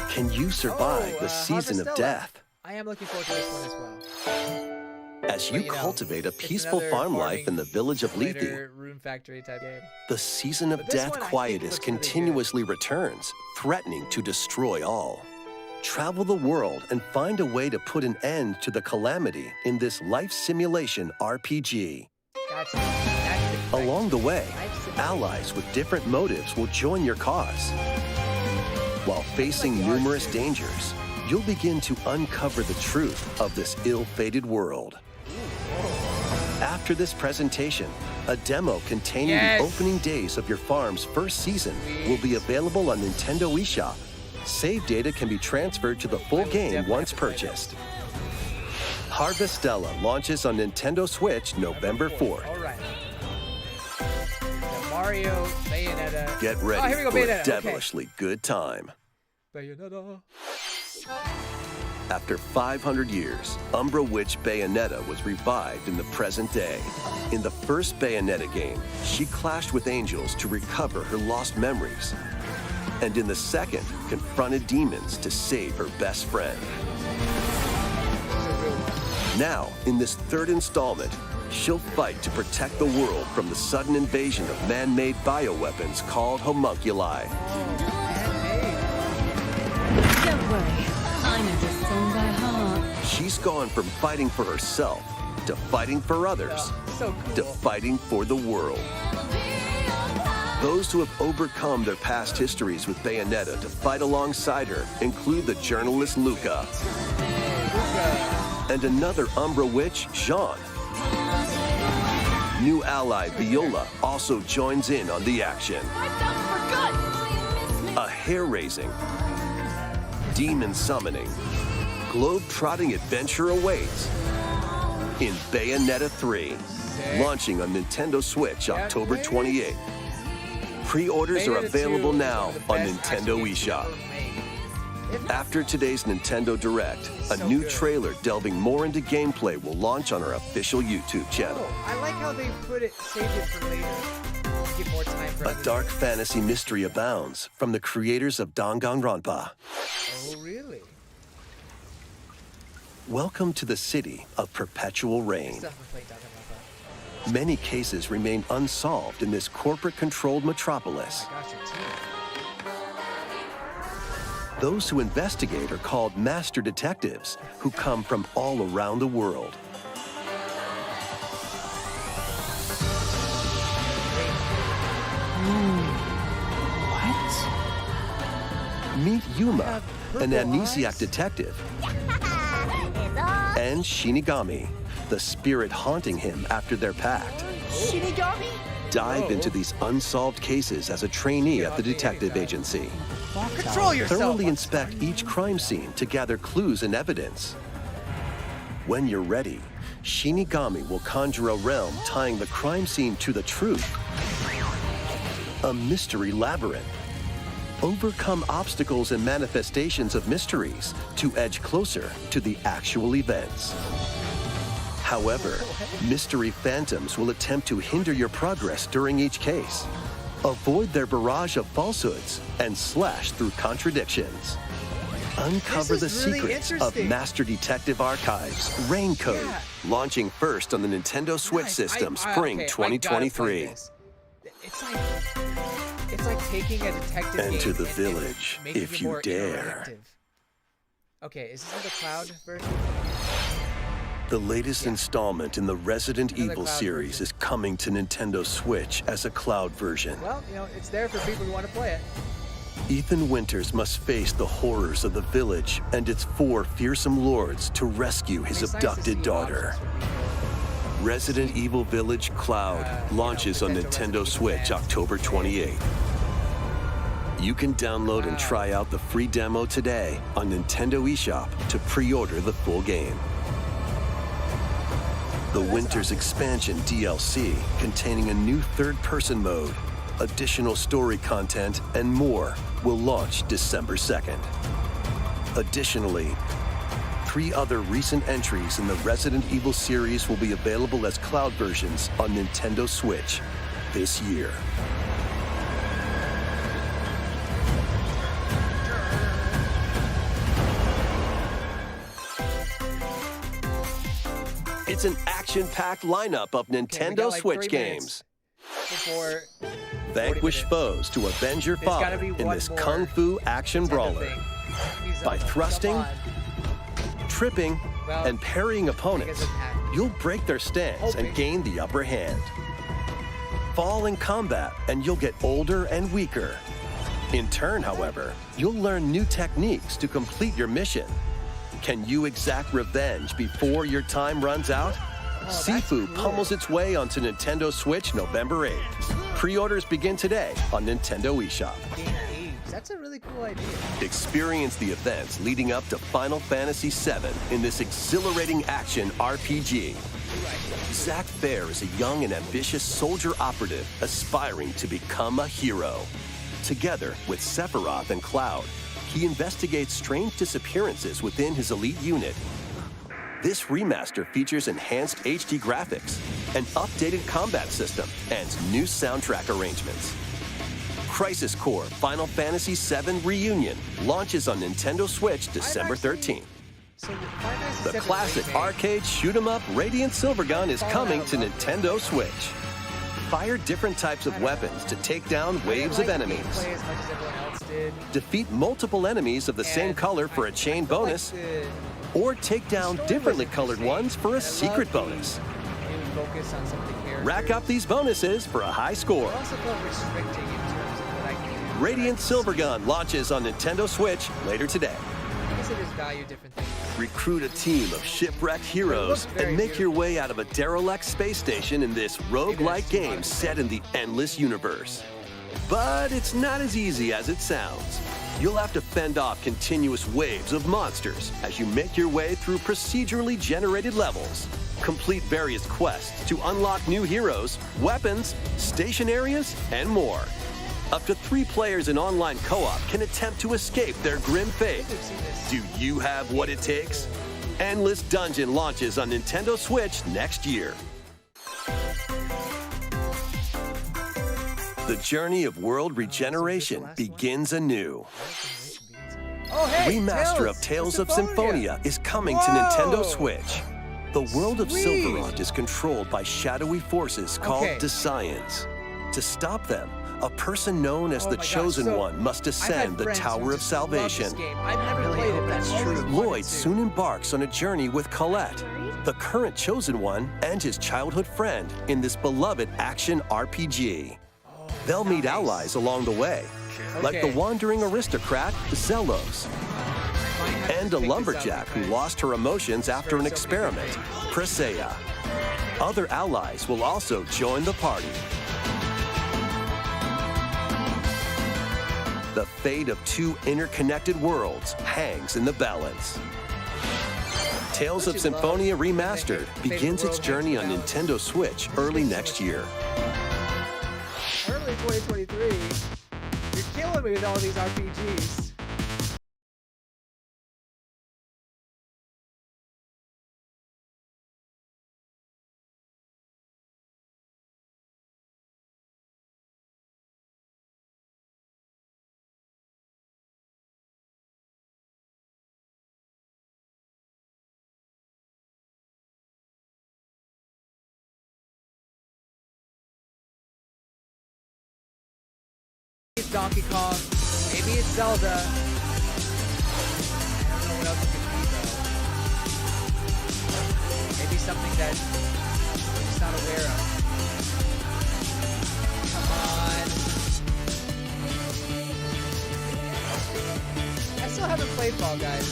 Can you survive the season of Harvestella. death? I am looking forward to this one as well. As you cultivate a peaceful farm life in the village of Lethe, Later Rune Factory type game. the season of But this death one I think quietus looks really continuously returns, threatening to destroy all. Travel the world and find a way to put an end to the calamity in this life simulation RPG. That's Along the way, allies with different motives will join your cause. While facing numerous dangers, you'll begin to uncover the truth of this ill-fated world. After this presentation, a demo containing the opening days of your farm's first season will be available on Nintendo eShop. Save data can be transferred to the full game once purchased. Harvestella launches on Nintendo Switch November 4th. All right. Mario, Bayonetta. Get ready Oh, here we go, for a Bayonetta. devilishly good time. Bayonetta. After 500 years, Umbra Witch Bayonetta was revived in the present day. In the first Bayonetta game, she clashed with angels to recover her lost memories. And in the second, confronted demons to save her best friend. Now, in this third installment, she'll fight to protect the world from the sudden invasion of man-made bioweapons called homunculi. Don't worry, I know this song by heart. She's gone from fighting for herself to fighting for others to fighting for the world. Those who have overcome their past histories with Bayonetta to fight alongside her include the journalist Luca and another Umbra witch, Jean. New ally Viola also joins in on the action. A hair-raising, demon summoning, globe-trotting adventure awaits in Bayonetta 3, launching on Nintendo Switch October 28th. Pre-orders are available now on Nintendo eShop. After today's Nintendo Direct, a new trailer delving more into gameplay will launch on our official YouTube channel. I like how they saved it for later. Give more time for A other dark games. fantasy mystery abounds from the creators of Danganronpa. Oh, really? Welcome to the city of perpetual rain. Stuff we played Danganronpa. Many cases remain unsolved in this corporate-controlled metropolis. Oh my gosh, your team. Those who investigate are called master detectives, who come from all around the world. Meet Yuma, an amnesiac detective, and Shinigami, the spirit haunting him after their pact. Shinigami? Dive into these unsolved cases as a trainee at the detective agency. Control yourself! Thoroughly inspect each crime scene to gather clues and evidence. When you're ready, Shinigami will conjure a realm tying the crime scene to the truth. A mystery labyrinth. Overcome obstacles and manifestations of mysteries to edge closer to the actual events. However, mystery phantoms will attempt to hinder your progress during each case. Avoid their barrage of falsehoods and slash through contradictions. Uncover the This is really secrets of interesting. Master Detective Archives Rain Code, launching first on the Nintendo Switch system spring okay, 2023. I gotta play this. It's like taking a detective Enter game the and village making if it you more dare. interactive. Okay, is this the cloud version? The latest installment in the Resident Another Evil cloud series version. is coming to Nintendo Switch as a cloud version. Well, it's there for people who want to play it. Ethan Winters must face the horrors of the village and its 4 fearsome lords to rescue his It's nice to abducted see daughter. Resident Evil Village Cloud launches on Nintendo Switch October 28th. You can download and try out the free demo today on Nintendo eShop to pre-order the full game. The Winter's Expansion DLC, containing a new third-person mode, additional story content, and more, will launch December 2nd. Additionally, 3 other recent entries in the Resident Evil series will be available as cloud versions on Nintendo Switch this year. It's an action-packed lineup of Nintendo Switch games. Before Vanquish foes to avenge your father in this kung fu action brawler. By thrusting, tripping, and parrying opponents, you'll break their stance and gain the upper hand. Fall in combat and you'll get older and weaker. In turn, however, you'll learn new techniques to complete your mission. Can you exact revenge before your time runs out? Sifu pummels its way onto Nintendo Switch November 8th. Pre-orders begin today on Nintendo eShop. That's a really cool idea. Experience the events leading up to Final Fantasy VII in this exhilarating action RPG. Zack Fair is a young and ambitious soldier operative aspiring to become a hero. Together with Sephiroth and Cloud, he investigates strange disappearances within his elite unit. This remaster features enhanced HD graphics, an updated combat system, and new soundtrack arrangements. Crisis Core Final Fantasy VII Reunion launches on Nintendo Switch December 13th. The classic arcade shoot-'em-up Radiant Silvergun is coming to Nintendo Switch. Fire different types of weapons to take down waves of enemies. Defeat multiple enemies of the same color for a chain bonus, or take down differently colored ones for a secret bonus. Rack up these bonuses for a high score. Radiant Silvergun launches on Nintendo Switch later today. Recruit a team of shipwrecked heroes and make your way out of a derelict space station in this roguelike game set in the endless universe. But it's not as easy as it sounds. You'll have to fend off continuous waves of monsters as you make your way through procedurally generated levels. Complete various quests to unlock new heroes, weapons, station areas, and more. Up to 3 players in online co-op can attempt to escape their grim fate. Do you have what it takes? Endless Dungeon launches on Nintendo Switch next year. The journey of world regeneration begins anew. Remaster of Tales of Symphonia is coming to Nintendo Switch. The world of Silverant is controlled by shadowy forces called Desians. To stop them, a person known as the Chosen One must ascend the Tower of Salvation. Lloyd soon embarks on a journey with Colette, the current Chosen One, and his childhood friend in this beloved action RPG. They'll meet allies along the way, like the wandering aristocrat Zelos, and a lumberjack who lost her emotions after an experiment, Presea. Other allies will also join the party. The fate of 2 interconnected worlds hangs in the balance. Tales of Symphonia Remastered begins its journey on Nintendo Switch early next year. Early 2023. You're killing me with all these RPGs. It's Donkey Kong. Maybe it's Zelda. I don't know what else it could be though. Maybe something that I'm just not aware of. Come on. I still haven't played Fall Guys.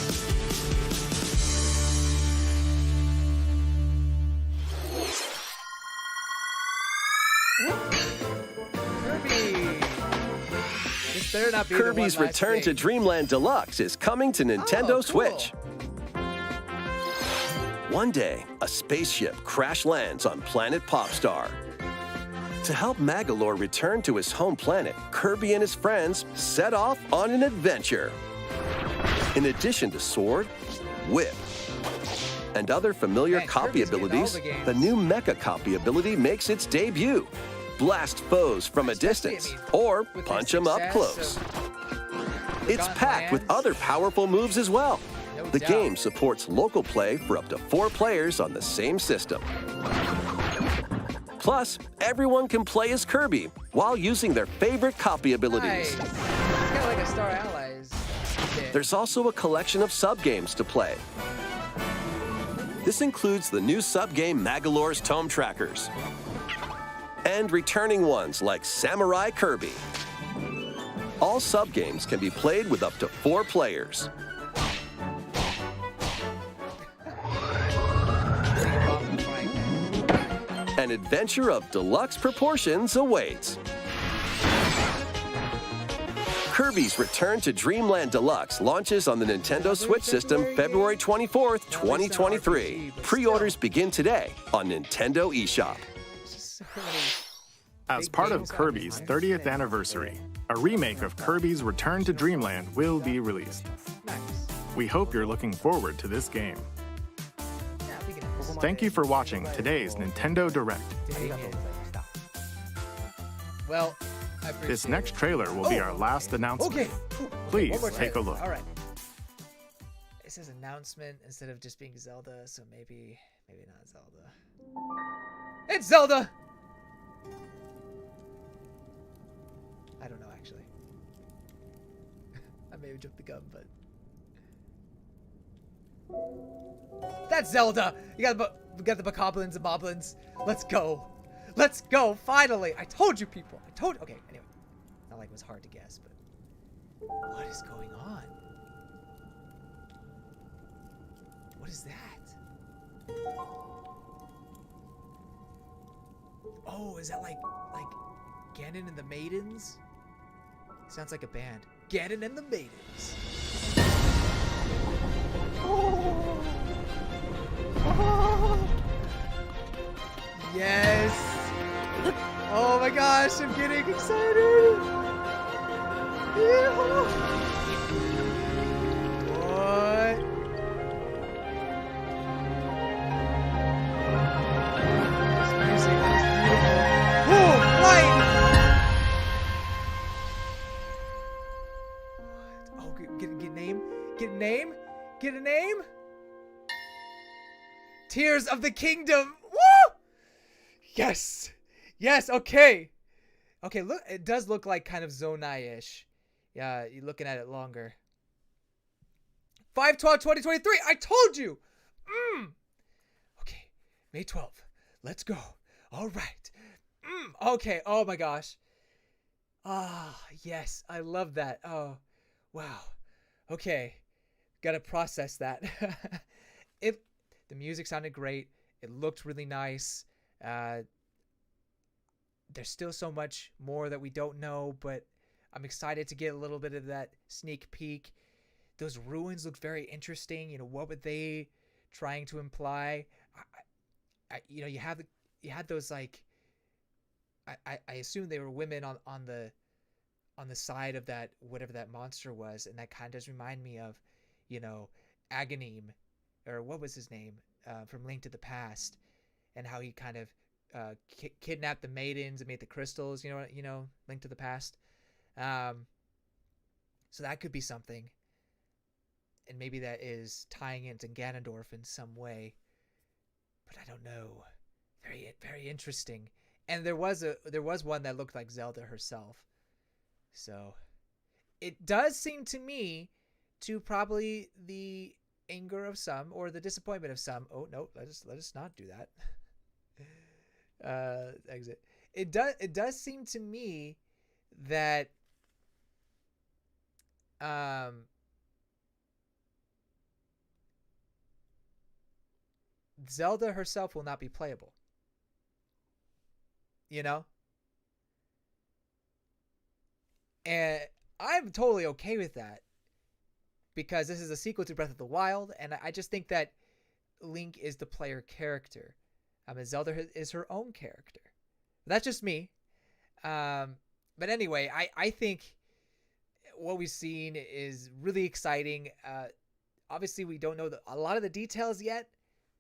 Kirby's Return to Dreamland Deluxe is coming to Nintendo Switch. One day, a spaceship crash lands on planet Popstar. To help Magalore return to his home planet, Kirby and his friends set off on an adventure. In addition to sword, Whip. And other familiar Man, copy Kirby's getting all abilities, the games. the new Mecha copy ability makes its debut. Blast foes from a distance, or punch them up close. It's packed with other powerful moves as well. The game supports local play for up to 4 players on the same system. Plus, everyone can play as Kirby while using their favorite copy abilities. Nice. It's kind of like a Star Allies kit. There's also a collection of sub-games to play. This includes the new sub-game Magolor's Tome Trackers, and returning ones like Samurai Kirby. All sub-games can be played with up to 4 players. An adventure of deluxe proportions awaits. Kirby's Return to Dreamland Deluxe launches on the Nintendo Switch system February 24th, 2023. Pre-orders begin today on Nintendo eShop. As part of Kirby's 30th anniversary, a remake of Kirby's Return to Dreamland will be released. We hope you're looking forward to this game. Thank you for watching today's Nintendo Direct. Well, I appreciate This next trailer will be our last announcement. Okay. Please One more take a trailer. look. All right. It says announcement instead of just being Zelda, so maybe not Zelda. It's Zelda! I don't know, actually. I may have jumped the gun, but... That's Zelda! We got the Bokoblins and Moblins. Let's go. Let's go, finally! I told you, people. I told you. Okay, anyway. Not like it was hard to guess, but... What is going on? What is that? Oh, is that like Ganon and the Maidens? Sounds like a band. Ganon and the Maidens. Oh. Oh. Yes. Oh my gosh, I'm getting excited. Yeah. What? This music is beautiful. Oh, light! What? Oh, get a name? Get a name? Get a name? Tears of the Kingdom. Woo! Yes. Yes, okay. Okay, look, it does look like kind of Zonai-ish. Yeah, you're looking at it longer. 5/12/2023. I told you. Okay, May 12th. Let's go. All right. Okay. Oh my gosh. Ah, yes. I love that. Oh, wow. Okay. Gotta process that. The music sounded great. It looked really nice. There's still so much more that we don't know, but I'm excited to get a little bit of that sneak peek. Those ruins look very interesting. You know, what were they trying to imply? You know, you had those like, I assume they were women on the side of that, whatever that monster was, and that kind of does remind me of, you know, Aghanim, or what was his name, from Link to the Past, and how he kind of kidnapped the maidens and made the crystals, you know, Link to the Past. So that could be something, and maybe that is tying into Ganondorf in some way, but I don't know. Very, very interesting. And there was one that looked like Zelda herself. So it does seem to me to probably the anger of some or the disappointment of some. Oh no, let us not do that. Exit. It does seem to me that Zelda herself will not be playable. You know? And I'm totally okay with that, because this is a sequel to Breath of the Wild, and I just think that Link is the player character. Zelda is her own character. That's just me. But anyway, I think what we've seen is really exciting. Obviously, we don't know a lot of the details yet,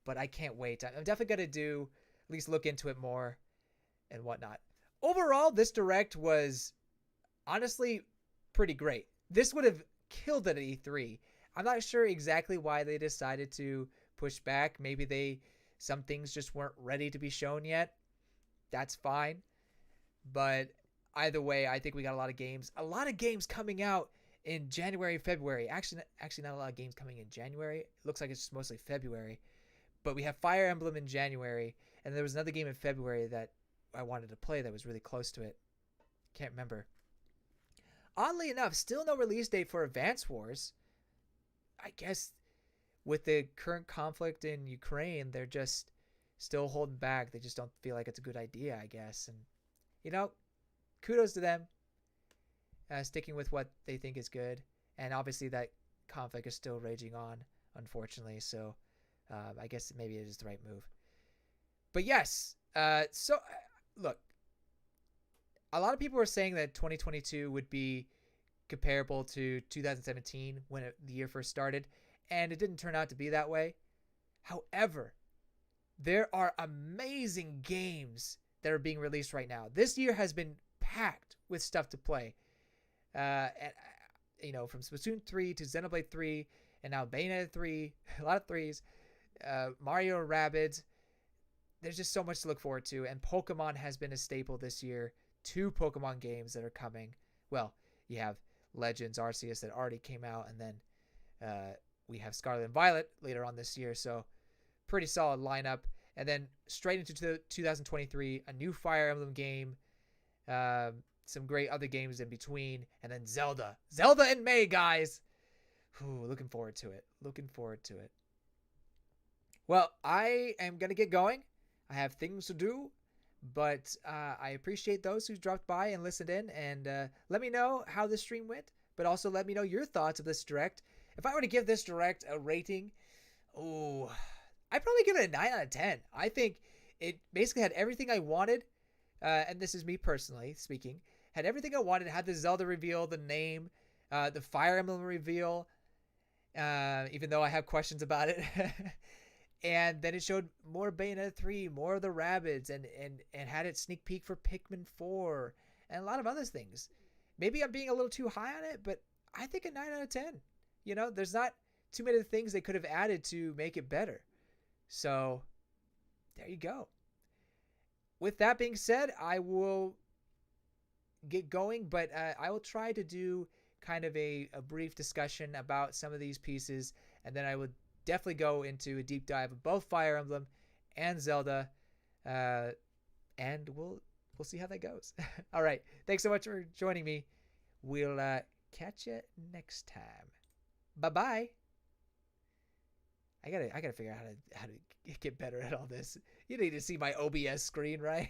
but I can't wait. I'm definitely going to at least look into it more and whatnot. Overall, this Direct was honestly pretty great. This would have killed it at E3. I'm not sure exactly why they decided to push back. Maybe some things just weren't ready to be shown yet. That's fine. But either way, I think we got a lot of games. A lot of games coming out in January, February. Actually, not a lot of games coming in January. It looks like it's just mostly February. But we have Fire Emblem in January, and there was another game in February that I wanted to play that was really close to it. Can't remember. Oddly enough, still no release date for Advance Wars. I guess with the current conflict in Ukraine, they're just still holding back. They just don't feel like it's a good idea, I guess. And, you know, kudos to them. Sticking with what they think is good. And obviously that conflict is still raging on, unfortunately. So I guess maybe it is the right move. But yes, look, a lot of people were saying that 2022 would be comparable to 2017 when the year first started, and it didn't turn out to be that way. However, there are amazing games that are being released right now. This year has been packed with stuff to play. And you know, from Splatoon 3 to Xenoblade 3, and now Bayonetta 3, a lot of threes, Mario and Rabbids. There's just so much to look forward to, and Pokemon has been a staple this year. 2 Pokemon games that are coming. Well, you have Legends Arceus that already came out, and then we have Scarlet and Violet later on this year, so pretty solid lineup. And then straight into 2023, a new Fire Emblem game, some great other games in between, and then Zelda in May, guys. Ooh, looking forward to it. Well, I am gonna get going. I have things to do, but I appreciate those who dropped by and listened in, and let me know how this stream went, but also let me know your thoughts of this Direct. If I were to give this Direct a rating, I'd probably give it a 9 out of 10. I think it basically had everything I wanted, and this is me personally speaking, had everything I wanted. It had the Zelda reveal, the name, the Fire Emblem reveal, even though I have questions about it. And then it showed more Bayonetta 3, more of the Rabbids, and had it sneak peek for Pikmin 4, and a lot of other things. Maybe I'm being a little too high on it, but I think a 9 out of 10. You know, there's not too many things they could have added to make it better. So, there you go. With that being said, I will get going, but I will try to do kind of a brief discussion about some of these pieces, and then I would definitely go into a deep dive of both Fire Emblem and Zelda, and we'll see how that goes. All right, thanks so much for joining me. We'll catch you next time. Bye-bye. I gotta figure out how to get better at all this. You need to see my OBS screen, right?